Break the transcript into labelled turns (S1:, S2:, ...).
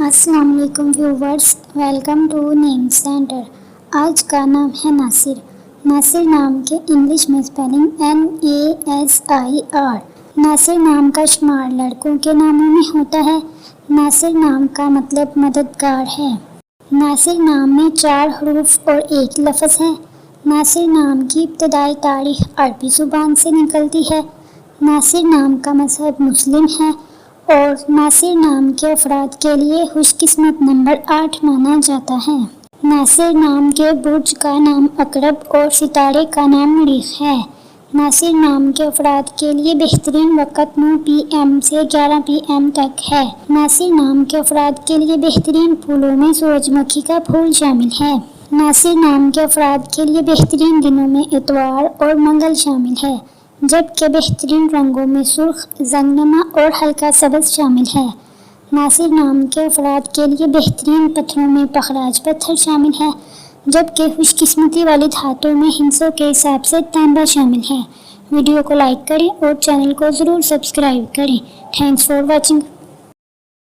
S1: السلام علیکم viewers, welcome to name centre. آج کا نام ہے ناصر۔ ناصر نام کے انگلش میں اسپیلنگ NASIR۔ ناصر نام کا شمار لڑکوں کے ناموں میں ہوتا ہے۔ ناصر نام کا مطلب مددگار ہے۔ ناصر نام میں 4 حروف اور 1 لفظ ہے۔ ناصر نام کی ابتدائی تاریخ عربی زبان سے نکلتی ہے۔ ناصر نام کا مذہب مسلم ہے اور ناصر نام کے افراد کے لیے خوش قسمت نمبر 8 مانا جاتا ہے۔ ناصر نام کے برج کا نام عقرب اور ستارے کا نام مریخ ہے۔ ناصر نام کے افراد کے لیے بہترین وقت 9 PM سے 11 PM تک ہے۔ ناصر نام کے افراد کے لیے بہترین پھولوں میں سورج مکھی کا پھول شامل ہے۔ ناصر نام کے افراد کے لیے بہترین دنوں میں اتوار اور منگل شامل ہے، جبکہ بہترین رنگوں میں سرخ، زنگنما اور ہلکا سبز شامل ہے۔ ناصر نام کے افراد کے لیے بہترین پتھروں میں پخراج پتھر شامل ہے، جبکہ خوش قسمتی والی دھاتوں میں ہندسوں کے حساب سے تانبا شامل ہے۔ ویڈیو کو لائک کریں اور چینل کو ضرور سبسکرائب کریں۔ Thanks for watching.